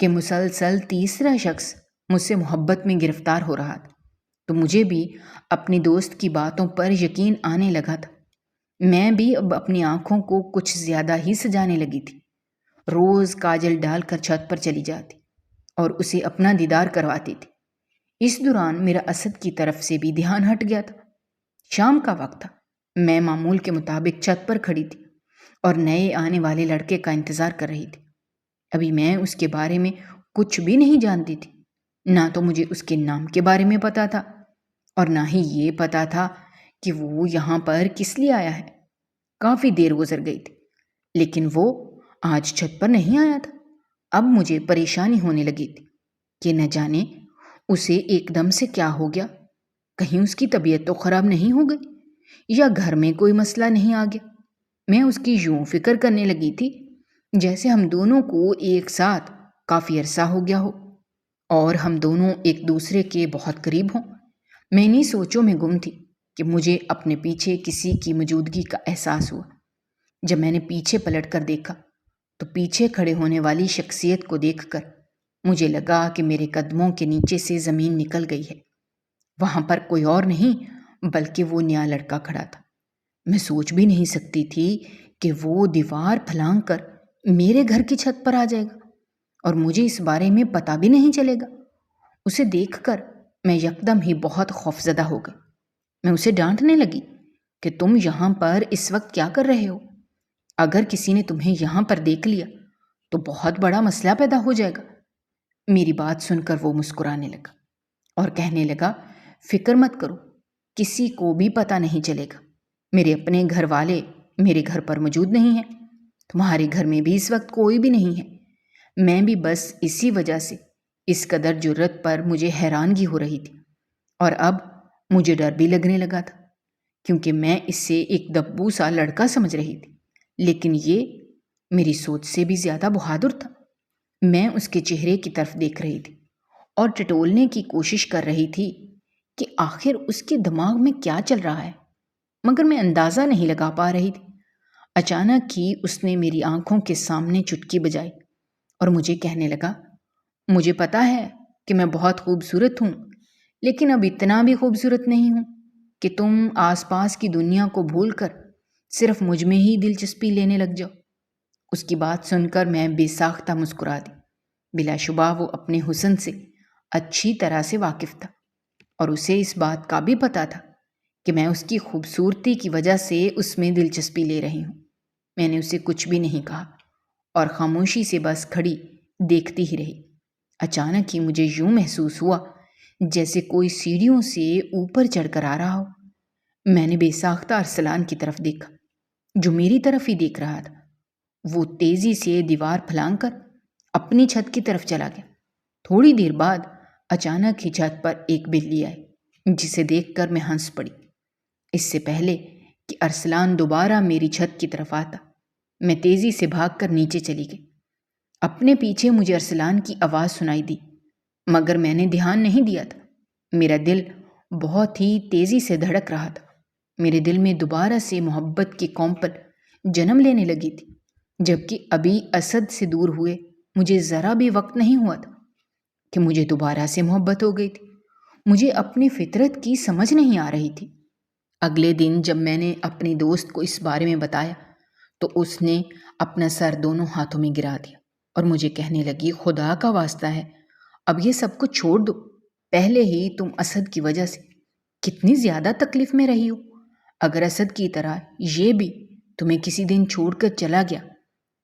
کہ مسلسل تیسرا شخص مجھ سے محبت میں گرفتار ہو رہا تھا، تو مجھے بھی اپنی دوست کی باتوں پر یقین آنے لگا تھا۔ میں بھی اب اپنی آنکھوں کو کچھ زیادہ ہی سجانے لگی تھی۔ روز کاجل ڈال کر چھت پر چلی جاتی اور اسے اپنا دیدار کرواتی تھی۔ اس دوران میرا اسد کی طرف سے بھی دھیان ہٹ گیا تھا۔ شام کا وقت تھا۔ میں معمول کے مطابق چھت پر کھڑی تھی اور نئے آنے والے لڑکے کا انتظار کر رہی تھی۔ ابھی میں اس کے بارے میں کچھ بھی نہیں جانتی تھی، نہ تو مجھے اس کے نام کے بارے میں پتا تھا اور نہ ہی یہ پتا تھا کہ وہ یہاں پر کس لیے آیا ہے۔ کافی دیر گزر گئی تھی، لیکن وہ آج چھت پر نہیں آیا تھا۔ اب مجھے پریشانی ہونے لگی تھی کہ نہ جانے اسے ایک دم سے کیا ہو گیا، کہیں اس کی طبیعت تو خراب نہیں ہو گئی یا گھر میں کوئی مسئلہ نہیں آ گیا۔ میں اس کی یوں فکر کرنے لگی تھی جیسے ہم دونوں کو ایک ساتھ کافی عرصہ ہو گیا ہو اور ہم دونوں ایک دوسرے کے بہت قریب ہوں۔ میں انہی سوچوں میں گم تھی کہ مجھے اپنے پیچھے کسی کی موجودگی کا احساس ہوا۔ جب میں نے پیچھے پلٹ کر دیکھا تو پیچھے کھڑے ہونے والی شخصیت کو دیکھ کر مجھے لگا کہ میرے قدموں کے نیچے سے زمین نکل گئی ہے۔ وہاں پر کوئی اور نہیں بلکہ وہ نیا لڑکا کھڑا تھا۔ میں سوچ بھی نہیں سکتی تھی کہ وہ دیوار پھلانگ کر میرے گھر کی چھت پر آ جائے گا اور مجھے اس بارے میں پتہ بھی نہیں چلے گا۔ اسے دیکھ کر میں یکدم ہی بہت خوفزدہ ہو گئی۔ میں اسے ڈانٹنے لگی کہ تم یہاں پر اس وقت کیا کر رہے ہو؟ اگر کسی نے تمہیں یہاں پر دیکھ لیا تو بہت بڑا مسئلہ پیدا ہو جائے گا۔ میری بات سن کر وہ مسکرانے لگا اور کہنے لگا، فکر مت کرو، کسی کو بھی پتہ نہیں چلے گا۔ میرے اپنے گھر والے میرے گھر پر موجود نہیں ہیں، تمہارے گھر میں بھی اس وقت کوئی بھی نہیں ہے۔ میں بھی بس اسی وجہ سے اس قدر جرت پر مجھے حیرانگی ہو رہی تھی اور اب مجھے ڈر بھی لگنے لگا تھا کیونکہ میں اسے ایک دبو سا لڑکا سمجھ رہی تھی، لیکن یہ میری سوچ سے بھی زیادہ بہادر تھا۔ میں اس کے چہرے کی طرف دیکھ رہی تھی اور ٹٹولنے کی کوشش کر رہی تھی کہ آخر اس کے دماغ میں کیا چل رہا ہے، مگر میں اندازہ نہیں لگا پا رہی تھی۔ اچانک ہی اس نے میری آنکھوں کے سامنے چٹکی بجائی اور مجھے کہنے لگا، مجھے پتا ہے کہ میں بہت خوبصورت ہوں، لیکن اب اتنا بھی خوبصورت نہیں ہوں کہ تم آس پاس کی دنیا کو بھول کر صرف مجھ میں ہی دلچسپی لینے لگ جاؤ۔ اس کی بات سن کر میں بے ساختہ مسکرا دی۔ بلا شبہ وہ اپنے حسن سے اچھی طرح سے واقف تھا اور اسے اس بات کا بھی پتا تھا کہ میں اس کی خوبصورتی کی وجہ سے اس میں دلچسپی لے رہی ہوں۔ میں نے اسے کچھ بھی نہیں کہا اور خاموشی سے بس کھڑی دیکھتی ہی رہی۔ اچانک ہی مجھے یوں محسوس ہوا جیسے کوئی سیڑھیوں سے اوپر چڑھ کر آ رہا ہو۔ میں نے بے ساختہ ارسلان کی طرف دیکھا جو میری طرف ہی دیکھ رہا تھا۔ وہ تیزی سے دیوار پھلانگ کر اپنی چھت کی طرف چلا گیا۔ تھوڑی دیر بعد اچانک ہی چھت پر ایک بلی آئی جسے دیکھ کر میں ہنس پڑی۔ اس سے پہلے کہ ارسلان دوبارہ میری چھت کی طرف آتا میں تیزی سے بھاگ کر نیچے چلی گئی۔ اپنے پیچھے مجھے ارسلان کی آواز سنائی دی مگر میں نے دھیان نہیں دیا تھا۔ میرا دل بہت ہی تیزی سے دھڑک رہا تھا۔ میرے دل میں دوبارہ سے محبت کی کومپل جنم لینے لگی تھی، جبکہ ابھی اسد سے دور ہوئے مجھے ذرا بھی وقت نہیں ہوا تھا کہ مجھے دوبارہ سے محبت ہو گئی تھی۔ مجھے اپنی فطرت کی سمجھ نہیں آ رہی تھی۔ اگلے دن جب میں نے اپنی دوست کو اس بارے میں بتایا تو اس نے اپنا سر دونوں ہاتھوں میں گرا دیا اور مجھے کہنے لگی، خدا کا واسطہ ہے اب یہ سب کچھ چھوڑ دو۔ پہلے ہی تم اسد کی وجہ سے کتنی زیادہ تکلیف میں رہی ہو، اگر اسد کی طرح یہ بھی تمہیں کسی دن چھوڑ کر چلا گیا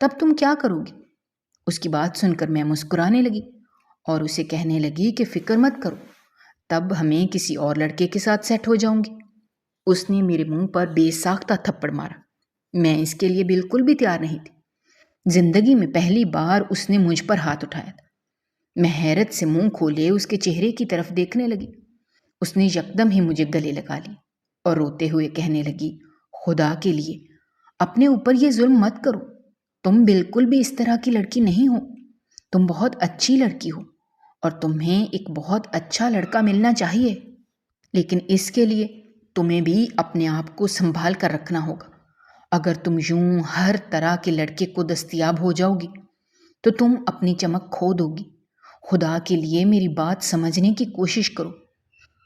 تب تم کیا کرو گی؟ اس کی بات سن کر میں مسکرانے لگی اور اسے کہنے لگی کہ فکر مت کرو، تب ہمیں کسی اور لڑکے کے ساتھ سیٹ ہو جاؤں گی۔ اس نے میرے منہ پر بے ساختہ تھپڑ مارا۔ میں اس کے لیے بالکل بھی تیار نہیں تھی۔ زندگی میں پہلی بار اس نے مجھ پر ہاتھ اٹھایا تھا۔ میں حیرت سے منہ کھولے اس کے چہرے کی طرف دیکھنے لگی۔ اس نے یکدم ہی مجھے گلے لگا لی اور روتے ہوئے کہنے لگی، خدا کے لیے اپنے اوپر یہ ظلم مت کرو، تم بالکل بھی اس طرح کی لڑکی نہیں ہو، تم بہت اچھی لڑکی ہو اور تمہیں ایک بہت اچھا لڑکا ملنا چاہیے، لیکن اس کے لیے تمہیں بھی اپنے آپ کو سنبھال کر رکھنا ہوگا۔ اگر تم یوں ہر طرح کے لڑکے کو دستیاب ہو جاؤ گی تو تم اپنی چمک کھو دو گی۔ خدا کے لیے میری بات سمجھنے کی کوشش کرو۔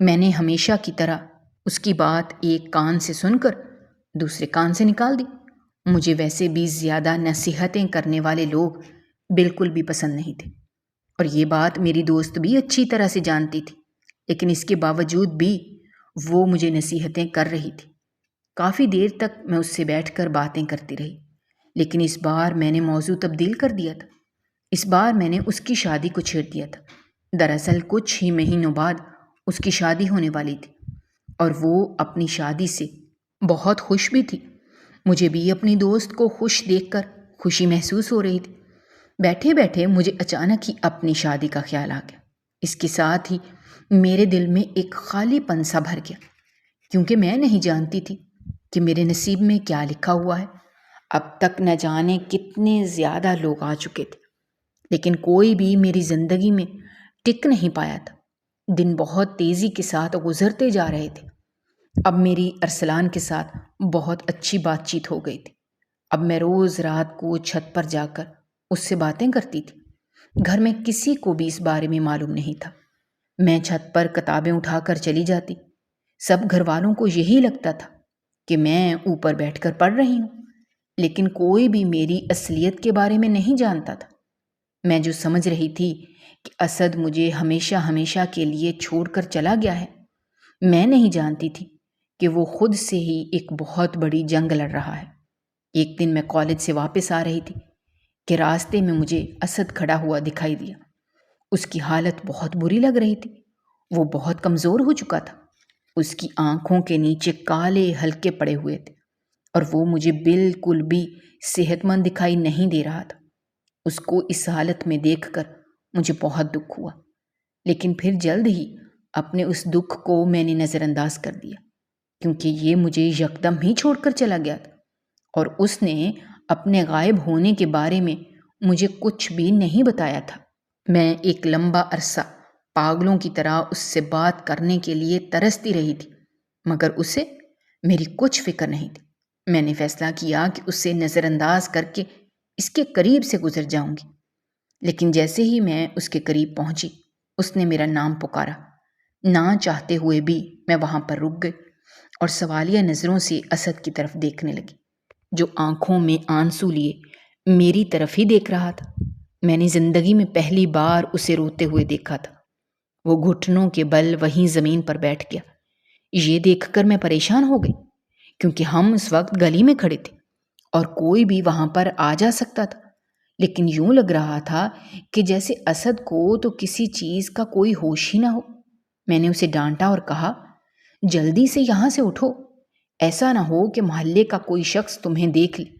میں نے ہمیشہ کی طرح اس کی بات ایک کان سے سن کر دوسرے کان سے نکال دی۔ مجھے ویسے بھی زیادہ نصیحتیں کرنے والے لوگ بالکل بھی پسند نہیں تھے، اور یہ بات میری دوست بھی اچھی طرح سے جانتی تھی، لیکن اس کے باوجود بھی وہ مجھے نصیحتیں کر رہی تھی۔ کافی دیر تک میں اس سے بیٹھ کر باتیں کرتی رہی، لیکن اس بار میں نے موضوع تبدیل کر دیا تھا۔ اس بار میں نے اس کی شادی کو چھیڑ دیا تھا۔ دراصل کچھ ہی مہینوں بعد اس کی شادی ہونے والی تھی، اور وہ اپنی شادی سے بہت خوش بھی تھی۔ مجھے بھی اپنی دوست کو خوش دیکھ کر خوشی محسوس ہو رہی تھی۔ بیٹھے بیٹھے مجھے اچانک ہی اپنی شادی کا خیال آ گیا۔ اس کے ساتھ ہی میرے دل میں ایک خالی پن سا بھر گیا، کیونکہ میں نہیں جانتی تھی کہ میرے نصیب میں کیا لکھا ہوا ہے۔ اب تک نہ جانے کتنے زیادہ لوگ آ چکے تھے، لیکن کوئی بھی میری زندگی میں ٹک نہیں پایا تھا۔ دن بہت تیزی کے ساتھ گزرتے جا رہے تھے۔ اب میری ارسلان کے ساتھ بہت اچھی بات چیت ہو گئی تھی۔ اب میں روز رات کو چھت پر جا کر اس سے باتیں کرتی تھی۔ گھر میں کسی کو بھی اس بارے میں معلوم نہیں تھا۔ میں چھت پر کتابیں اٹھا کر چلی جاتی۔ سب گھر والوں کو یہی لگتا تھا کہ میں اوپر بیٹھ کر پڑھ رہی ہوں، لیکن کوئی بھی میری اصلیت کے بارے میں نہیں جانتا تھا۔ میں جو سمجھ رہی تھی کہ اسد مجھے ہمیشہ ہمیشہ کے لیے چھوڑ کر چلا گیا ہے، میں نہیں جانتی تھی کہ وہ خود سے ہی ایک بہت بڑی جنگ لڑ رہا ہے۔ ایک دن میں کالج سے واپس آ رہی تھی کہ راستے میں مجھے اسد کھڑا ہوا دکھائی دیا۔ اس کی حالت بہت بری لگ رہی تھی۔ وہ بہت کمزور ہو چکا تھا۔ اس کی آنکھوں کے نیچے کالے حلقے پڑے ہوئے تھے، اور وہ مجھے بالکل بھی صحت مند دکھائی نہیں دے رہا تھا۔ اس کو اس حالت میں دیکھ کر مجھے بہت دکھ ہوا، لیکن پھر جلد ہی اپنے اس دکھ کو میں نے نظر انداز کر دیا، کیونکہ یہ مجھے یکدم ہی چھوڑ کر چلا گیا تھا، اور اس نے اپنے غائب ہونے کے بارے میں مجھے کچھ بھی نہیں بتایا تھا۔ میں ایک لمبا عرصہ پاگلوں کی طرح اس سے بات کرنے کے لیے ترستی رہی تھی، مگر اسے میری کچھ فکر نہیں تھی۔ میں نے فیصلہ کیا کہ اسے نظر انداز کر کے اس کے قریب سے گزر جاؤں گی، لیکن جیسے ہی میں اس کے قریب پہنچی، اس نے میرا نام پکارا۔ نہ چاہتے ہوئے بھی میں وہاں پر رک گئی اور سوالیہ نظروں سے اسد کی طرف دیکھنے لگی، جو آنکھوں میں آنسو لیے میری طرف ہی دیکھ رہا تھا۔ میں نے زندگی میں پہلی بار اسے روتے ہوئے دیکھا تھا۔ وہ گھٹنوں کے بل وہیں زمین پر بیٹھ گیا۔ یہ دیکھ کر میں پریشان ہو گئی، کیونکہ ہم اس وقت گلی میں کھڑے تھے اور کوئی بھی وہاں پر آ جا سکتا تھا، لیکن یوں لگ رہا تھا کہ جیسے اسد کو تو کسی چیز کا کوئی ہوش ہی نہ ہو۔ میں نے اسے ڈانٹا اور کہا، جلدی سے یہاں سے اٹھو، ایسا نہ ہو کہ محلے کا کوئی شخص تمہیں دیکھ لے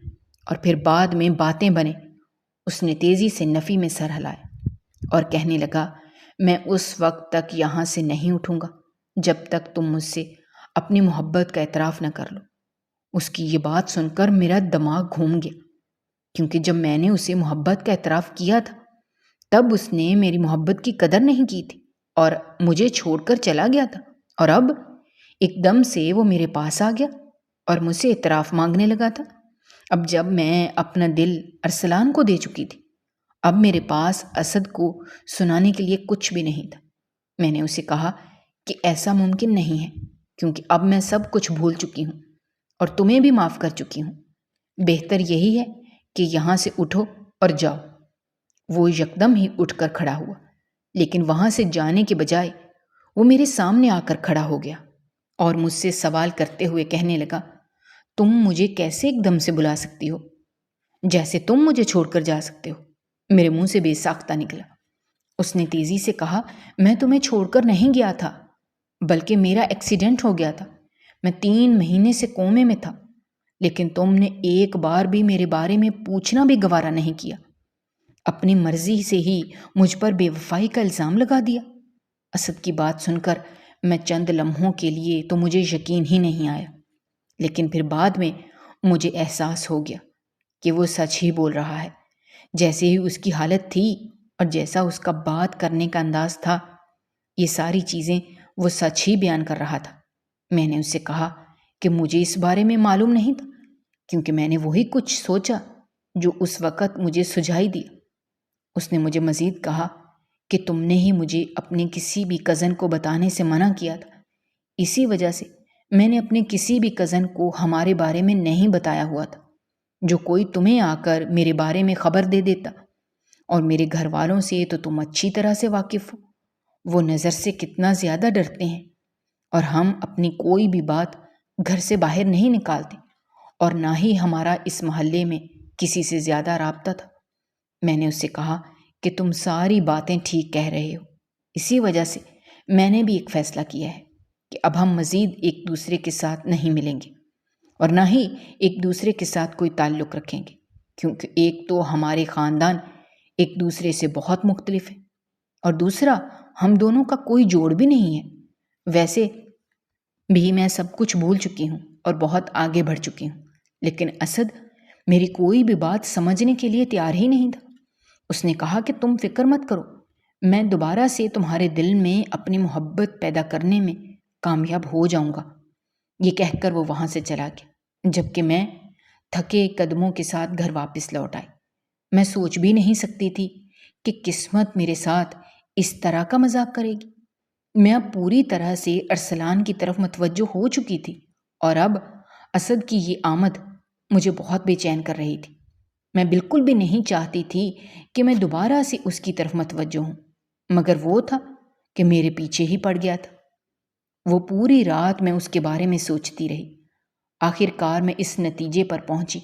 اور پھر بعد میں باتیں بنے۔ اس نے تیزی سے نفی میں سر ہلایا اور کہنے لگا، میں اس وقت تک یہاں سے نہیں اٹھوں گا جب تک تم مجھ سے اپنی محبت کا اعتراف نہ کر لو۔ اس کی یہ بات سن کر میرا دماغ گھوم گیا، کیونکہ جب میں نے اسے محبت کا اعتراف کیا تھا تب اس نے میری محبت کی قدر نہیں کی تھی اور مجھے چھوڑ کر چلا گیا تھا، اور اب ایک دم سے وہ میرے پاس آ گیا اور مجھ سے اعتراف مانگنے لگا تھا۔ اب جب میں اپنا دل ارسلان کو دے چکی تھی، اب میرے پاس اسد کو سنانے کے لیے کچھ بھی نہیں تھا۔ میں نے اسے کہا کہ ایسا ممکن نہیں ہے، کیونکہ اب میں سب کچھ بھول چکی ہوں اور تمہیں بھی معاف کر چکی ہوں۔ بہتر یہی ہے کہ یہاں سے اٹھو اور جاؤ۔ وہ یکدم ہی اٹھ کر کھڑا ہوا، لیکن وہاں سے جانے کے بجائے وہ میرے سامنے آ کر کھڑا ہو گیا اور مجھ سے سوال کرتے ہوئے کہنے لگا، تم مجھے کیسے ایک دم سے بلا سکتی ہو، جیسے تم مجھے چھوڑ کر جا سکتے ہو؟ میرے منہ سے بے ساختہ نکلا۔ اس نے تیزی سے کہا، میں تمہیں چھوڑ کر نہیں گیا تھا، بلکہ میرا ایکسیڈنٹ ہو گیا تھا۔ میں 3 مہینے سے کومے میں تھا، لیکن تم نے ایک بار بھی میرے بارے میں پوچھنا بھی گوارا نہیں کیا۔ اپنی مرضی سے ہی مجھ پر بے وفائی کا الزام لگا دیا۔ اسد کی بات سن کر میں چند لمحوں کے لیے تو مجھے یقین ہی نہیں آیا، لیکن پھر بعد میں مجھے احساس ہو گیا کہ وہ سچ ہی بول رہا ہے۔ جیسے ہی اس کی حالت تھی اور جیسا اس کا بات کرنے کا انداز تھا، یہ ساری چیزیں وہ سچ ہی بیان کر رہا تھا۔ میں نے اس سے کہا کہ مجھے اس بارے میں معلوم نہیں تھا، کیونکہ میں نے وہی کچھ سوچا جو اس وقت مجھے سجھائی دیا۔ اس نے مجھے مزید کہا کہ تم نے ہی مجھے اپنے کسی بھی کزن کو بتانے سے منع کیا تھا، اسی وجہ سے میں نے اپنے کسی بھی کزن کو ہمارے بارے میں نہیں بتایا ہوا تھا۔ جو کوئی تمہیں آ کر میرے بارے میں خبر دے دیتا، اور میرے گھر والوں سے تو تم اچھی طرح سے واقف ہو، وہ نظر سے کتنا زیادہ ڈرتے ہیں، اور ہم اپنی کوئی بھی بات گھر سے باہر نہیں نکالتے، اور نہ ہی ہمارا اس محلے میں کسی سے زیادہ رابطہ تھا۔ میں نے اس سے کہا کہ تم ساری باتیں ٹھیک کہہ رہے ہو، اسی وجہ سے میں نے بھی ایک فیصلہ کیا ہے کہ اب ہم مزید ایک دوسرے کے ساتھ نہیں ملیں گے، اور نہ ہی ایک دوسرے کے ساتھ کوئی تعلق رکھیں گے، کیونکہ ایک تو ہمارے خاندان ایک دوسرے سے بہت مختلف ہے، اور دوسرا ہم دونوں کا کوئی جوڑ بھی نہیں ہے۔ ویسے بھی میں سب کچھ بھول چکی ہوں اور بہت آگے بڑھ چکی ہوں، لیکن اسد میری کوئی بھی بات سمجھنے کے لیے تیار ہی نہیں تھا۔ اس نے کہا کہ تم فکر مت کرو، میں دوبارہ سے تمہارے دل میں اپنی محبت پیدا کرنے میں کامیاب ہو جاؤں گا۔ یہ کہہ کر وہ وہاں سے چلا گیا، جبکہ میں تھکے قدموں کے ساتھ گھر واپس لوٹ آئی۔ میں سوچ بھی نہیں سکتی تھی کہ قسمت میرے ساتھ اس طرح کا مذاق کرے گی۔ میں اب پوری طرح سے ارسلان کی طرف متوجہ ہو چکی تھی، اور اب اسد کی یہ آمد مجھے بہت بے چین کر رہی تھی۔ میں بالکل بھی نہیں چاہتی تھی کہ میں دوبارہ سے اس کی طرف متوجہ ہوں، مگر وہ تھا کہ میرے پیچھے ہی پڑ گیا تھا۔ وہ پوری رات میں اس کے بارے میں سوچتی رہی۔ آخر کار میں اس نتیجے پر پہنچی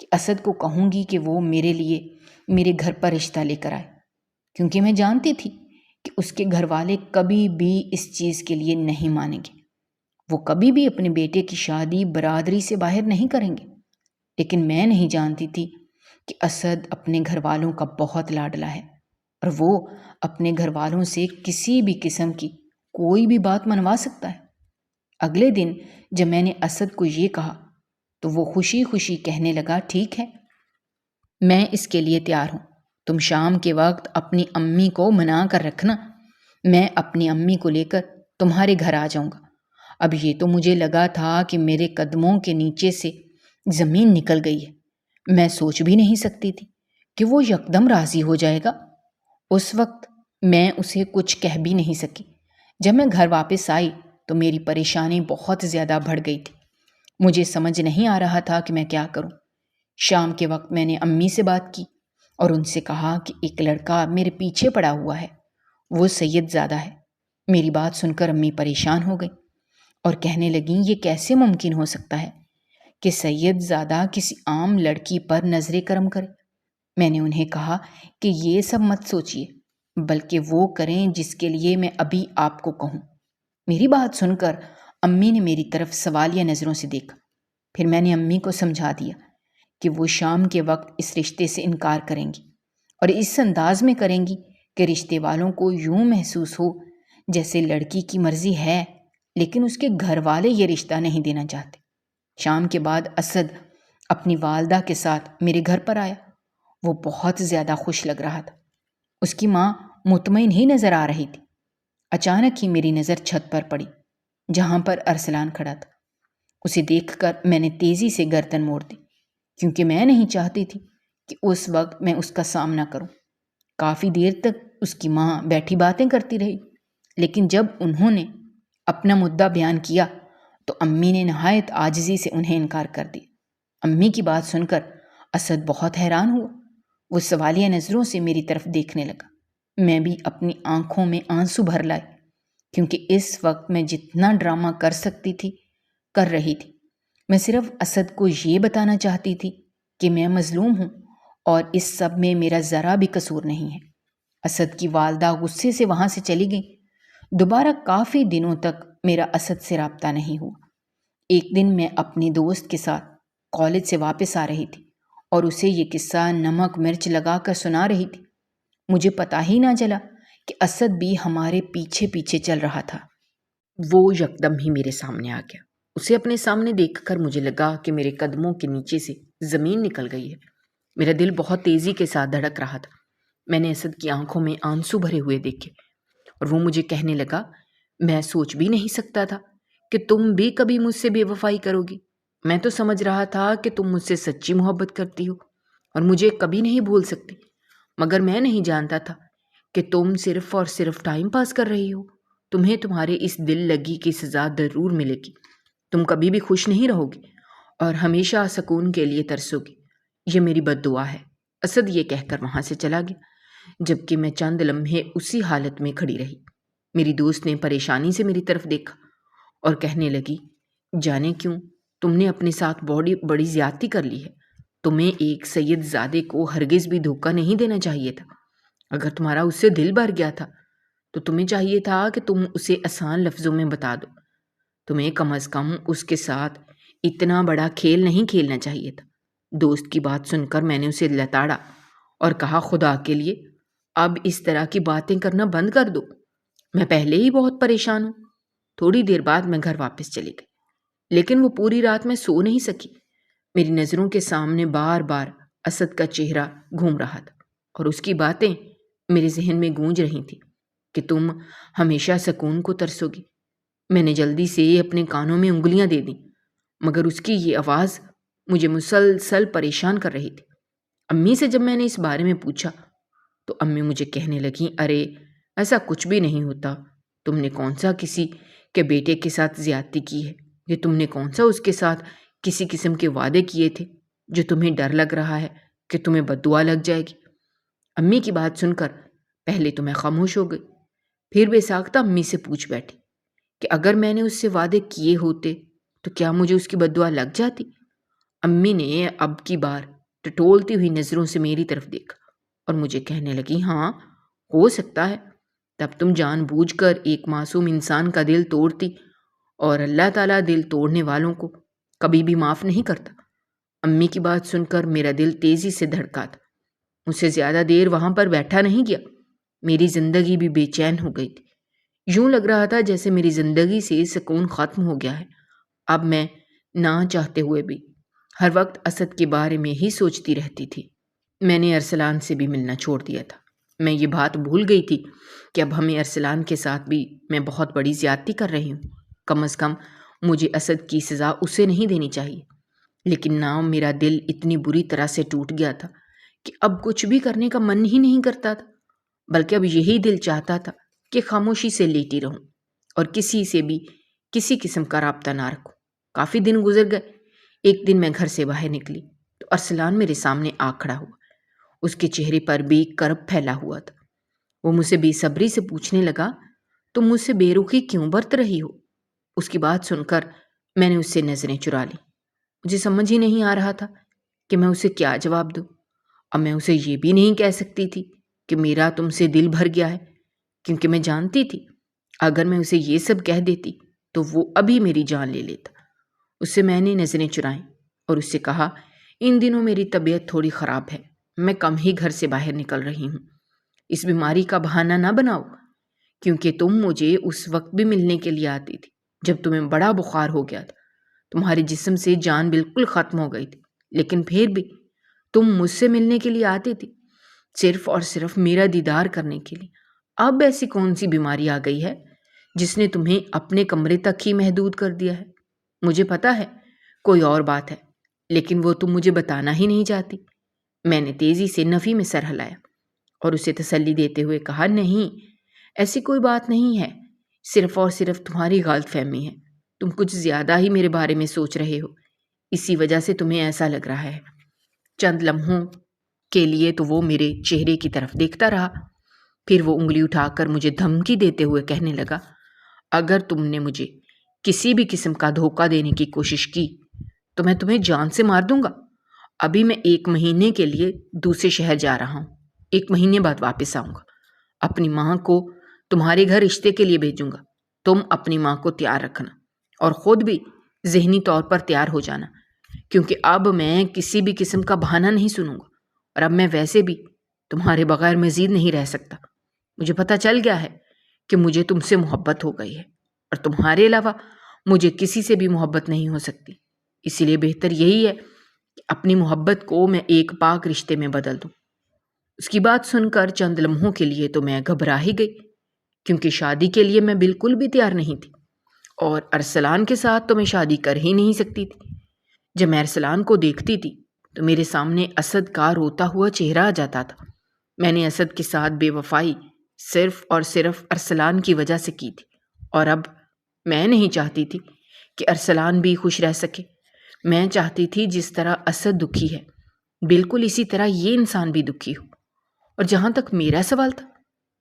کہ اسد کو کہوں گی کہ وہ میرے لیے میرے گھر پر رشتہ لے کر آئے، کیونکہ میں جانتی تھی کہ اس کے گھر والے کبھی بھی اس چیز کے لیے نہیں مانیں گے۔ وہ کبھی بھی اپنے بیٹے کی شادی برادری سے باہر نہیں کریں گے، لیکن میں نہیں جانتی تھی کہ اسد اپنے گھر والوں کا بہت لاڈلا ہے، اور وہ اپنے گھر والوں سے کسی بھی قسم کی کوئی بھی بات منوا سکتا ہے۔ اگلے دن جب میں نے اسد کو یہ کہا تو وہ خوشی خوشی کہنے لگا، ٹھیک ہے، میں اس کے لیے تیار ہوں، تم شام کے وقت اپنی امی کو منا کر رکھنا، میں اپنی امی کو لے کر تمہارے گھر آ جاؤں گا۔ اب یہ تو مجھے لگا تھا کہ میرے قدموں کے نیچے سے زمین نکل گئی ہے۔ میں سوچ بھی نہیں سکتی تھی کہ وہ یکدم راضی ہو جائے گا۔ اس وقت میں اسے کچھ کہہ بھی نہیں سکی۔ جب میں گھر واپس آئی تو میری پریشانی بہت زیادہ بڑھ گئی تھی۔ مجھے سمجھ نہیں آ رہا تھا کہ میں کیا کروں۔ شام کے وقت میں نے امی سے بات کی اور ان سے کہا کہ ایک لڑکا میرے پیچھے پڑا ہوا ہے، وہ سید زادہ ہے۔ میری بات سن کر امی پریشان ہو گئی اور کہنے لگیں، یہ کیسے ممکن ہو سکتا ہے کہ سید زادہ کسی عام لڑکی پر نظر کرم کرے؟ میں نے انہیں کہا کہ یہ سب مت سوچیے، بلکہ وہ کریں جس کے لیے میں ابھی آپ کو کہوں۔ میری بات سن کر امی نے میری طرف سوالیہ نظروں سے دیکھا۔ پھر میں نے امی کو سمجھا دیا کہ وہ شام کے وقت اس رشتے سے انکار کریں گی، اور اس انداز میں کریں گی کہ رشتے والوں کو یوں محسوس ہو جیسے لڑکی کی مرضی ہے لیکن اس کے گھر والے یہ رشتہ نہیں دینا چاہتے۔ شام کے بعد اسد اپنی والدہ کے ساتھ میرے گھر پر آیا۔ وہ بہت زیادہ خوش لگ رہا تھا۔ اس کی ماں مطمئن ہی نظر آ رہی تھی۔ اچانک ہی میری نظر چھت پر پڑی جہاں پر ارسلان کھڑا تھا۔ اسے دیکھ کر میں نے تیزی سے گردن موڑ دی، کیونکہ میں نہیں چاہتی تھی کہ اس وقت میں اس کا سامنا کروں۔ کافی دیر تک اس کی ماں بیٹھی باتیں کرتی رہی، لیکن جب انہوں نے اپنا مدعا بیان کیا تو امی نے نہایت عاجزی سے انہیں انکار کر دیا۔ امی کی بات سن کر اسد بہت حیران ہوا۔ وہ سوالیہ نظروں سے میری طرف دیکھنے لگا۔ میں بھی اپنی آنکھوں میں آنسو بھر لائے، کیونکہ اس وقت میں جتنا ڈرامہ کر سکتی تھی کر رہی تھی۔ میں صرف اسد کو یہ بتانا چاہتی تھی کہ میں مظلوم ہوں اور اس سب میں میرا ذرا بھی قصور نہیں ہے۔ اسد کی والدہ غصے سے وہاں سے چلی گئی۔ دوبارہ کافی دنوں تک میرا اسد سے رابطہ نہیں ہوا۔ ایک دن میں اپنی دوست کے ساتھ کالج سے واپس آ رہی تھی اور اسے یہ قصہ نمک مرچ لگا کر سنا رہی تھی۔ مجھے پتہ ہی نہ چلا کہ اسد بھی ہمارے پیچھے پیچھے چل رہا تھا۔ وہ یکدم ہی میرے سامنے آ گیا۔ اسے اپنے سامنے دیکھ کر مجھے لگا کہ میرے قدموں کے نیچے سے زمین نکل گئی ہے۔ میرا دل بہت تیزی کے ساتھ دھڑک رہا تھا۔ میں نے اسد کی آنکھوں میں آنسو بھرے ہوئے دیکھے اور وہ مجھے کہنے لگا، میں سوچ بھی نہیں سکتا تھا کہ تم بھی کبھی مجھ سے بے وفائی کرو گی۔ میں تو سمجھ رہا تھا کہ تم مجھ سے سچی محبت کرتی ہو اور مجھے کبھی نہیں بھول سکتی، مگر میں نہیں جانتا تھا کہ تم صرف اور صرف ٹائم پاس کر رہی ہو۔ تمہیں تمہارے اس دل لگی کی سزا ضرور ملے گی۔ تم کبھی بھی خوش نہیں رہو گی اور ہمیشہ سکون کے لیے ترسو گی۔ یہ میری بد دعا ہے۔ اسد یہ کہہ کر وہاں سے چلا گیا، جبکہ میں چند لمحے اسی حالت میں کھڑی رہی۔ میری دوست نے پریشانی سے میری طرف دیکھا اور کہنے لگی، جانے کیوں تم نے اپنے ساتھ بڑی زیادتی کر لی ہے۔ تمہیں ایک سید زادے کو ہرگز بھی دھوکہ نہیں دینا چاہیے تھا۔ اگر تمہارا اس سے دل بھر گیا تھا تو تمہیں چاہیے تھا کہ تم اسے آسان لفظوں میں بتا دو۔ تمہیں کم از کم اس کے ساتھ اتنا بڑا کھیل نہیں کھیلنا چاہیے تھا۔ دوست کی بات سن کر میں نے اسے لتاڑا اور کہا، خدا کے لیے اب اس طرح کی باتیں کرنا بند کر دو۔ میں پہلے ہی بہت پریشان ہوں۔ تھوڑی دیر بعد میں گھر واپس چلی گئی، لیکن وہ پوری رات میں سو نہیں سکی۔ میری نظروں کے سامنے بار بار اسد کا چہرہ گھوم رہا تھا اور اس کی باتیں میرے ذہن میں گونج رہی تھیں کہ تم ہمیشہ سکون کو ترسو گی۔ میں نے جلدی سے اپنے کانوں میں انگلیاں دے دیں، مگر اس کی یہ آواز مجھے مسلسل پریشان کر رہی تھی۔ امی سے جب میں نے اس بارے میں پوچھا تو امی مجھے کہنے لگیں، ارے ایسا کچھ بھی نہیں ہوتا۔ تم نے کون سا کسی کے بیٹے کے ساتھ زیادتی کی ہے؟ یہ تم نے کون سا اس کے ساتھ کسی قسم کے وعدے کیے تھے جو تمہیں ڈر لگ رہا ہے کہ تمہیں بد دعا لگ جائے گی؟ امی کی بات سن کر پہلے تو میں خاموش ہو گئی، پھر بے ساختہ امی سے پوچھ بیٹھی کہ اگر میں نے اس سے وعدے کیے ہوتے تو کیا مجھے اس کی بد دعا لگ جاتی؟ امی نے اب کی بار ٹٹولتی ہوئی نظروں سے میری طرف دیکھا اور مجھے کہنے لگی، ہاں ہو سکتا ہے، تب تم جان بوجھ کر ایک معصوم انسان کا دل توڑتی، اور اللہ تعالیٰ دل توڑنے والوں کو کبھی بھی معاف نہیں کرتا۔ امی کی بات سن کر میرا دل تیزی سے دھڑکا تھا۔ مجھ سے زیادہ دیر وہاں پر بیٹھا نہیں گیا۔ میری زندگی بھی بے چین ہو گئی تھی۔ یوں لگ رہا تھا جیسے میری زندگی سے سکون ختم ہو گیا ہے۔ اب میں نہ چاہتے ہوئے بھی ہر وقت اسد کے بارے میں ہی سوچتی رہتی تھی۔ میں نے ارسلان سے بھی ملنا چھوڑ دیا تھا۔ میں یہ بات بھول گئی تھی کہ اب ہمیں ارسلان کے ساتھ بھی میں بہت بڑی زیادتی کر رہی ہوں۔ کم از کم مجھے اسد کی سزا اسے نہیں دینی چاہیے۔ لیکن نہ میرا دل اتنی بری طرح سے ٹوٹ گیا تھا کہ اب کچھ بھی کرنے کا من ہی نہیں کرتا تھا، بلکہ اب یہی دل چاہتا تھا کہ خاموشی سے لیٹی رہوں اور کسی سے بھی کسی قسم کا رابطہ نہ رکھوں۔ کافی دن گزر گئے۔ ایک دن میں گھر سے باہر نکلی تو ارسلان میرے سامنے آ کھڑا ہوا۔ اس کے چہرے پر بھی کرب پھیلا ہوا تھا۔ وہ مجھ سے بے صبری سے پوچھنے لگا، تم مجھ سے بے رخی کیوں برت رہی ہو؟ اس کی بات سن کر میں نے اس سے نظریں چرا لیں۔ مجھے سمجھ ہی نہیں آ رہا تھا کہ میں اسے کیا جواب دوں۔ اب میں اسے یہ بھی نہیں کہہ سکتی تھی کہ میرا تم سے دل بھر گیا ہے، کیونکہ میں جانتی تھی اگر میں اسے یہ سب کہہ دیتی تو وہ ابھی میری جان لے لیتا۔ اس سے میں نے نظریں چرائیں اور اس سے کہا، ان دنوں میری طبیعت تھوڑی خراب ہے، میں کم ہی گھر سے باہر نکل رہی ہوں۔ اس بیماری کا بہانہ نہ بناؤ، کیونکہ تم مجھے اس وقت بھی ملنے کے لیے آتی تھی جب تمہیں بڑا بخار ہو گیا تھا۔ تمہارے جسم سے جان بالکل ختم ہو گئی تھی، لیکن پھر بھی تم مجھ سے ملنے کے لیے آتی تھی، صرف اور صرف میرا دیدار کرنے کے لیے۔ اب ایسی کون سی بیماری آ گئی ہے جس نے تمہیں اپنے کمرے تک ہی محدود کر دیا ہے؟ مجھے پتا ہے کوئی اور بات ہے، لیکن وہ تم مجھے بتانا ہی نہیں چاہتی۔ میں نے تیزی سے نفی میں سر ہلایا اور اسے تسلی دیتے ہوئے کہا، نہیں، ایسی کوئی بات نہیں ہے، صرف اور صرف تمہاری غلط فہمی ہے۔ تم کچھ زیادہ ہی میرے بارے میں سوچ رہے ہو، اسی وجہ سے تمہیں ایسا لگ رہا ہے۔ چند لمحوں کے لیے تو وہ میرے چہرے کی طرف دیکھتا رہا، پھر وہ انگلی اٹھا کر مجھے دھمکی دیتے ہوئے کہنے لگا، اگر تم نے مجھے کسی بھی قسم کا دھوکہ دینے کی کوشش کی تو میں تمہیں جان سے مار دوں گا۔ ابھی میں 1 مہینے کے لیے دوسرے شہر جا رہا ہوں، 1 مہینے بعد واپس آؤں گا۔ اپنی ماں کو تمہارے گھر رشتے کے لیے بھیجوں گا۔ تم اپنی ماں کو تیار رکھنا اور خود بھی ذہنی طور پر تیار ہو جانا، کیونکہ اب میں کسی بھی قسم کا بہانہ نہیں سنوں گا، اور اب میں ویسے بھی تمہارے بغیر مزید نہیں رہ سکتا۔ مجھے پتہ چل گیا ہے کہ مجھے تم سے محبت ہو گئی ہے، اور تمہارے علاوہ مجھے کسی سے بھی محبت نہیں ہو سکتی۔ اسی لیے بہتر یہی ہے کہ اپنی محبت کو میں ایک پاک رشتے میں بدل دوں۔ اس کی بات سن کر چند لمحوں کے لیے تو میں گھبرا ہی گئی، کیونکہ شادی کے لیے میں بالکل بھی تیار نہیں تھی، اور ارسلان کے ساتھ تو میں شادی کر ہی نہیں سکتی تھی۔ جب میں ارسلان کو دیکھتی تھی تو میرے سامنے اسد کا روتا ہوا چہرہ آ جاتا تھا۔ میں نے اسد کے ساتھ بے وفائی صرف اور صرف ارسلان کی وجہ سے کی تھی، اور اب میں نہیں چاہتی تھی کہ ارسلان بھی خوش رہ سکے۔ میں چاہتی تھی جس طرح اسد دکھی ہے، بالکل اسی طرح یہ انسان بھی دکھی ہو۔ اور جہاں تک میرا سوال تھا،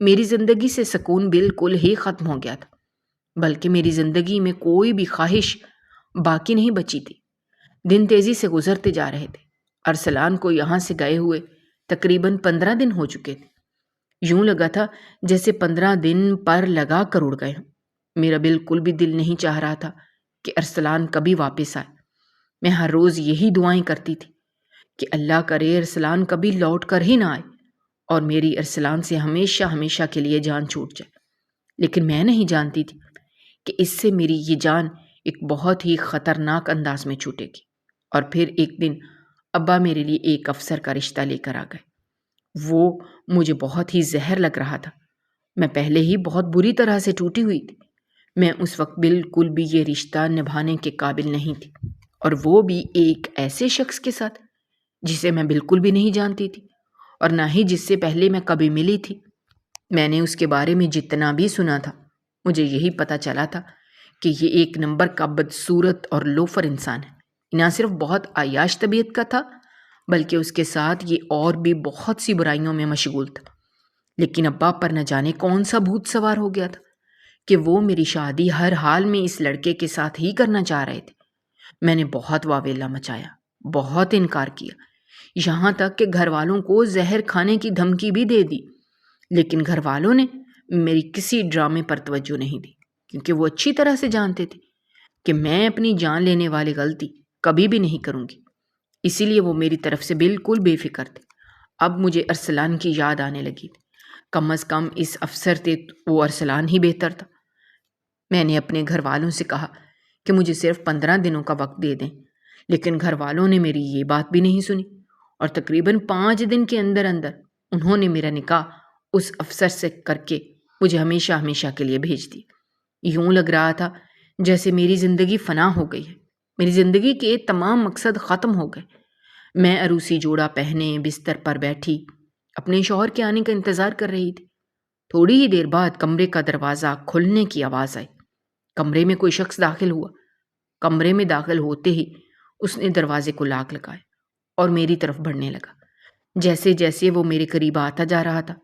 میری زندگی سے سکون بالکل ہی ختم ہو گیا تھا، بلکہ میری زندگی میں کوئی بھی خواہش باقی نہیں بچی تھی۔ دن تیزی سے گزرتے جا رہے تھے۔ ارسلان کو یہاں سے گئے ہوئے تقریباً 15 دن ہو چکے تھے۔ یوں لگا تھا جیسے 15 دن پر لگا کر اڑ گئے ہوں۔ میرا بالکل بھی دل نہیں چاہ رہا تھا کہ ارسلان کبھی واپس آئے۔ میں ہر روز یہی دعائیں کرتی تھی کہ اللہ کرے ارسلان کبھی لوٹ کر ہی نہ آئے اور میری ارسلان سے ہمیشہ ہمیشہ کے لیے جان چھوٹ جائے۔ لیکن میں نہیں جانتی تھی کہ اس سے میری یہ جان ایک بہت ہی خطرناک انداز میں چھوٹے گی۔ اور پھر ایک دن ابا میرے لیے ایک افسر کا رشتہ لے کر آ گئے۔ وہ مجھے بہت ہی زہر لگ رہا تھا۔ میں پہلے ہی بہت بری طرح سے ٹوٹی ہوئی تھی۔ میں اس وقت بالکل بھی یہ رشتہ نبھانے کے قابل نہیں تھی، اور وہ بھی ایک ایسے شخص کے ساتھ جسے میں بالکل بھی نہیں جانتی تھی، اور نہ ہی جس سے پہلے میں کبھی ملی تھی۔ میں نے اس کے بارے میں جتنا بھی سنا تھا، مجھے یہی پتہ چلا تھا کہ یہ ایک نمبر کا بدصورت اور لوفر انسان ہے۔ نہ صرف بہت عیاش طبیعت کا تھا، بلکہ اس کے ساتھ یہ اور بھی بہت سی برائیوں میں مشغول تھا۔ لیکن ابا پر نہ جانے کون سا بھوت سوار ہو گیا تھا کہ وہ میری شادی ہر حال میں اس لڑکے کے ساتھ ہی کرنا چاہ رہے تھے۔ میں نے بہت واویلا مچایا، بہت انکار کیا، یہاں تک کہ گھر والوں کو زہر کھانے کی دھمکی بھی دے دی، لیکن گھر والوں نے میری کسی ڈرامے پر توجہ نہیں دی، کیونکہ وہ اچھی طرح سے جانتے تھے کہ میں اپنی جان لینے والی غلطی کبھی بھی نہیں کروں گی۔ اسی لیے وہ میری طرف سے بالکل بے فکر تھے۔ اب مجھے ارسلان کی یاد آنے لگی تھی۔ کم از کم اس افسر سے وہ ارسلان ہی بہتر تھا۔ میں نے اپنے گھر والوں سے کہا کہ مجھے صرف 15 دنوں کا وقت دے دیں، لیکن گھر والوں نے میری یہ بات بھی نہیں سنی، اور تقریباً 5 دن کے اندر اندر انہوں نے میرا نکاح اس افسر سے کر کے مجھے ہمیشہ ہمیشہ کے لیے بھیج دی۔ یوں لگ رہا تھا جیسے میری زندگی فنا ہو گئی ہے، میری زندگی کے تمام مقصد ختم ہو گئے۔ میں عروسی جوڑا پہنے بستر پر بیٹھی اپنے شوہر کے آنے کا انتظار کر رہی تھی۔ تھوڑی ہی دیر بعد کمرے کا دروازہ کھلنے کی آواز آئی۔ کمرے میں کوئی شخص داخل ہوا۔ کمرے میں داخل ہوتے ہی اس نے دروازے کو لاک لگایا اور میری طرف بڑھنے لگا۔ جیسے جیسے وہ میرے قریب آتا جا رہا تھا،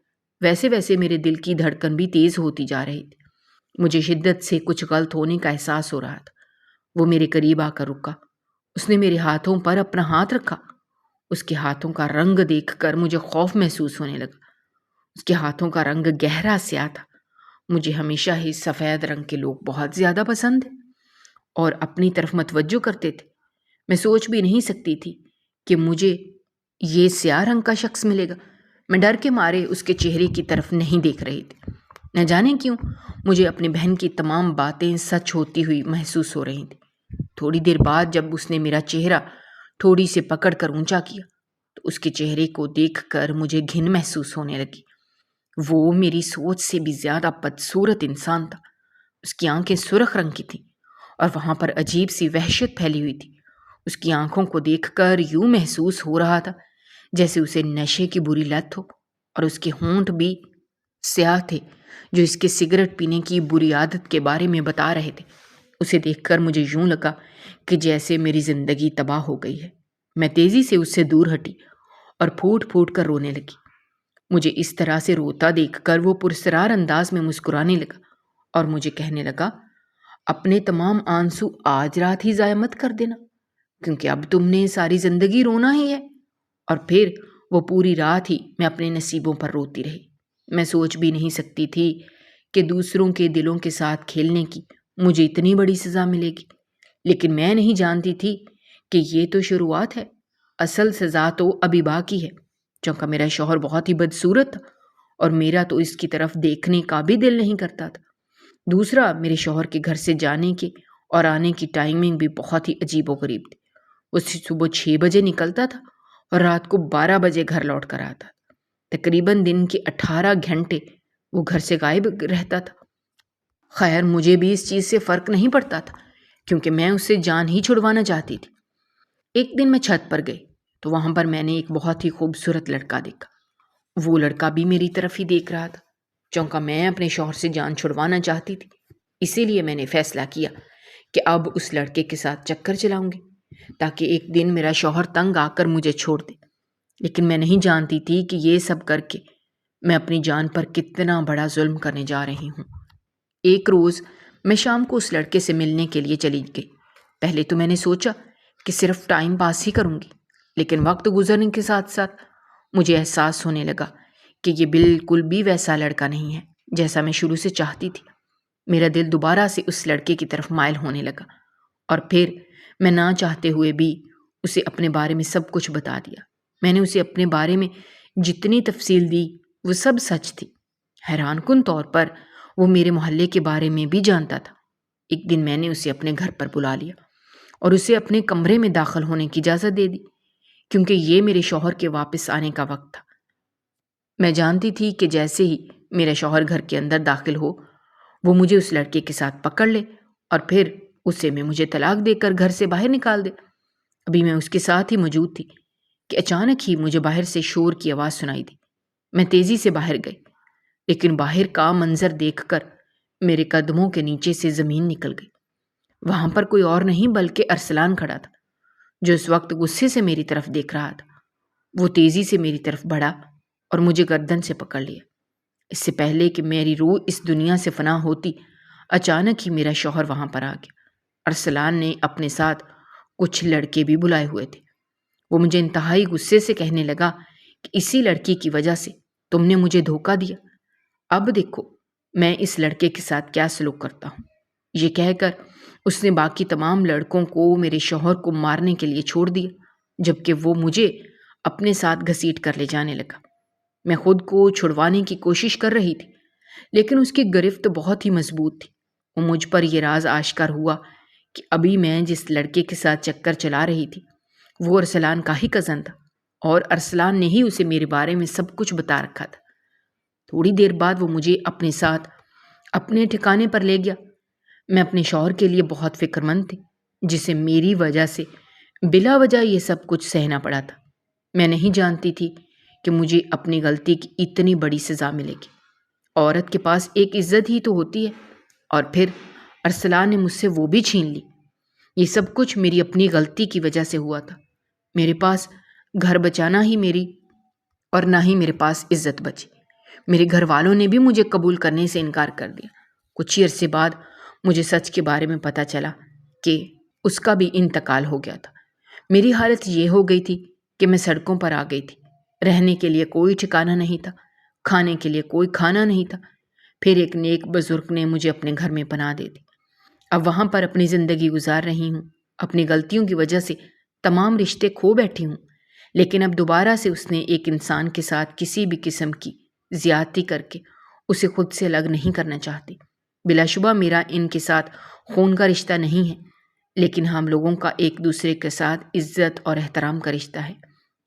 ویسے ویسے میرے دل کی دھڑکن بھی تیز ہوتی جا رہی تھی۔ مجھے شدت سے کچھ غلط ہونے کا احساس ہو رہا تھا۔ وہ میرے قریب آ کر رکا۔ اس نے میرے ہاتھوں پر اپنا ہاتھ رکھا۔ اس کے ہاتھوں کا رنگ دیکھ کر مجھے خوف محسوس ہونے لگا۔ اس کے ہاتھوں کا رنگ گہرا سیاہ تھا۔ مجھے ہمیشہ ہی سفید رنگ کے لوگ بہت زیادہ پسند ہیں اور اپنی طرف متوجہ کرتے تھے۔ میں سوچ بھی نہیں سکتی تھی کہ مجھے یہ سیاہ رنگ کا شخص ملے گا۔ میں ڈر کے مارے اس کے چہرے کی طرف نہیں دیکھ رہی تھی۔ نہ جانے کیوں مجھے اپنی بہن کی تمام باتیں سچ ہوتی ہوئی محسوس ہو رہی تھیں۔ تھوڑی دیر بعد جب اس نے میرا چہرہ تھوڑی سے پکڑ کر اونچا کیا تو اس کے چہرے کو دیکھ کر مجھے گھن محسوس ہونے لگی۔ وہ میری سوچ سے بھی زیادہ بدصورت انسان تھا۔ اس کی آنکھیں سرخ رنگ کی تھیں اور وہاں پر عجیب سی وحشت پھیلی ہوئی تھی۔ اس کی آنکھوں کو دیکھ کر یوں محسوس ہو رہا تھا جیسے اسے نشے کی بری لت ہو، اور اس کے ہونٹ بھی سیاہ تھے جو اس کے سگریٹ پینے کی بری عادت کے بارے میں بتا رہے تھے۔ اسے دیکھ کر مجھے یوں لگا کہ جیسے میری زندگی تباہ ہو گئی ہے۔ میں تیزی سے اس سے دور ہٹی اور پھوٹ پھوٹ کر رونے لگی۔ مجھے اس طرح سے روتا دیکھ کر وہ پرسرار انداز میں مسکرانے لگا اور مجھے کہنے لگا، اپنے تمام آنسو آج رات ہی ضائع مت کر دینا، کیونکہ اب تم نے ساری زندگی رونا ہی ہے۔ اور پھر وہ پوری رات ہی میں اپنے نصیبوں پر روتی رہی۔ میں سوچ بھی نہیں سکتی تھی کہ دوسروں کے دلوں کے ساتھ کھیلنے کی مجھے اتنی بڑی سزا ملے گی، لیکن میں نہیں جانتی تھی کہ یہ تو شروعات ہے، اصل سزا تو ابھی باقی ہے۔ چونکہ میرا شوہر بہت ہی بدصورت تھا اور میرا تو اس کی طرف دیکھنے کا بھی دل نہیں کرتا تھا۔ دوسرا، میرے شوہر کے گھر سے جانے کے اور آنے کی ٹائمنگ بھی بہت ہی عجیب و غریب تھی۔ وہ صبح 6 بجے نکلتا تھا اور رات کو 12 بجے گھر لوٹ کر آتا۔ تقریباً دن کے 18 گھنٹے وہ گھر سے غائب رہتا تھا۔ خیر، مجھے بھی اس چیز سے فرق نہیں پڑتا تھا کیونکہ میں اس سے جان ہی چھڑوانا چاہتی تھی۔ ایک دن میں چھت پر گئی تو وہاں پر میں نے ایک بہت ہی خوبصورت لڑکا دیکھا۔ وہ لڑکا بھی میری طرف ہی دیکھ رہا تھا۔ چونکہ میں اپنے شوہر سے جان چھڑوانا چاہتی تھی، اسی لیے میں نے فیصلہ کیا کہ اب اس لڑکے کے ساتھ چکر چلاؤں گی تاکہ ایک دن میرا شوہر تنگ آ کر مجھے چھوڑ دے۔ لیکن میں نہیں جانتی تھی کہ یہ سب کر کے میں اپنی جان پر کتنا بڑا ظلم کرنے جا رہی ہوں۔ ایک روز میں شام کو اس لڑکے سے ملنے کے لیے چلی گئی۔ پہلے تو میں نے سوچا کہ صرف ٹائم پاس ہی کروں گی، لیکن وقت گزرنے کے ساتھ ساتھ مجھے احساس ہونے لگا کہ یہ بالکل بھی ویسا لڑکا نہیں ہے جیسا میں شروع سے چاہتی تھی۔ میرا دل دوبارہ سے اس لڑکے کی طرف مائل ہونے لگا، اور پھر میں نہ چاہتے ہوئے بھی اسے اپنے بارے میں سب کچھ بتا دیا۔ میں نے اسے اپنے بارے میں جتنی تفصیل دی وہ سب سچ تھی۔ حیران کن طور پر وہ میرے محلے کے بارے میں بھی جانتا تھا۔ ایک دن میں نے اسے اپنے گھر پر بلا لیا اور اسے اپنے کمرے میں داخل ہونے کی اجازت دے دی، کیونکہ یہ میرے شوہر کے واپس آنے کا وقت تھا۔ میں جانتی تھی کہ جیسے ہی میرا شوہر گھر کے اندر داخل ہو، وہ مجھے اس لڑکے کے ساتھ پکڑ لے اور پھر اسے میں مجھے طلاق دے کر گھر سے باہر نکال دے۔ ابھی میں اس کے ساتھ ہی موجود تھی کہ اچانک ہی مجھے باہر سے شور کی آواز سنائی دی۔ میں تیزی سے باہر گئی، لیکن باہر کا منظر دیکھ کر میرے قدموں کے نیچے سے زمین نکل گئی۔ وہاں پر کوئی اور نہیں بلکہ ارسلان کھڑا تھا، جو اس وقت غصے سے میری طرف دیکھ رہا تھا۔ وہ تیزی سے میری طرف بڑھا اور مجھے گردن سے پکڑ لیا۔ اس سے پہلے کہ میری روح اس دنیا سے فنا ہوتی، اچانک ہی میرا شوہر وہاں پر آ گیا۔ ارسلان نے اپنے ساتھ کچھ لڑکے بھی بلائے ہوئے تھے۔ وہ مجھے انتہائی غصے سے کہنے لگا کہ اسی لڑکی کی وجہ سے تم نے مجھے دھوکہ دیا۔ اب دیکھو میں اس لڑکے کے ساتھ کیا سلوک کرتا ہوں۔ یہ کہہ کر اس نے باقی تمام لڑکوں کو میرے شوہر کو مارنے کے لیے چھوڑ دیا، جبکہ وہ مجھے اپنے ساتھ گھسیٹ کر لے جانے لگا۔ میں خود کو چھڑوانے کی کوشش کر رہی تھی، لیکن اس کی گرفت بہت ہی مضبوط تھی۔ وہ مجھ پر یہ راز آشکار ہوا کہ ابھی میں جس لڑکے کے ساتھ چکر چلا رہی تھی وہ ارسلان کا ہی کزن تھا، اور ارسلان نے ہی اسے میرے بارے میں سب کچھ بتا رکھا تھا۔ تھوڑی دیر بعد وہ مجھے اپنے ساتھ اپنے ٹھکانے پر لے گیا۔ میں اپنے شوہر کے لیے بہت فکر مند تھی، جسے میری وجہ سے بلا وجہ یہ سب کچھ سہنا پڑا تھا۔ میں نہیں جانتی تھی کہ مجھے اپنی غلطی کی اتنی بڑی سزا ملے گی۔ عورت کے پاس ایک عزت ہی تو ہوتی ہے، اور پھر ارسلان نے مجھ سے وہ بھی چھین لی۔ یہ سب کچھ میری اپنی غلطی کی وجہ سے ہوا تھا۔ میرے پاس گھر بچانا ہی میری اور نہ ہی میرے پاس عزت بچی۔ میرے گھر والوں نے بھی مجھے قبول کرنے سے انکار کر دیا۔ کچھ ہی عرصے بعد مجھے سچ کے بارے میں پتہ چلا کہ اس کا بھی انتقال ہو گیا تھا۔ میری حالت یہ ہو گئی تھی کہ میں سڑکوں پر آ گئی تھی۔ رہنے کے لیے کوئی ٹھکانہ نہیں تھا، کھانے کے لیے کوئی کھانا نہیں تھا۔ پھر ایک نیک بزرگ نے مجھے اپنے گھر میں پناہ دے دی۔ اب وہاں پر اپنی زندگی گزار رہی ہوں۔ اپنی غلطیوں کی وجہ سے تمام رشتے کھو بیٹھی ہوں، لیکن اب دوبارہ سے اس نے ایک انسان کے ساتھ کسی بھی قسم کی زیادتی کر کے اسے خود سے الگ نہیں کرنا چاہتی۔ بلا شبہ میرا ان کے ساتھ خون کا رشتہ نہیں ہے، لیکن ہم لوگوں کا ایک دوسرے کے ساتھ عزت اور احترام کا رشتہ ہے۔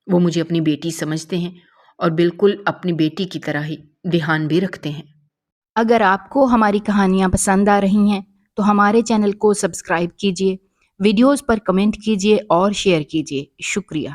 وہ مجھے اپنی بیٹی سمجھتے ہیں اور بالکل اپنی بیٹی کی طرح ہی دھیان بھی رکھتے ہیں۔ اگر آپ کو ہماری کہانیاں پسند آ رہی ہیں تو ہمارے چینل کو سبسکرائب کیجیے، ویڈیوز پر کمنٹ کیجیے اور شیئر کیجیے۔ شکریہ۔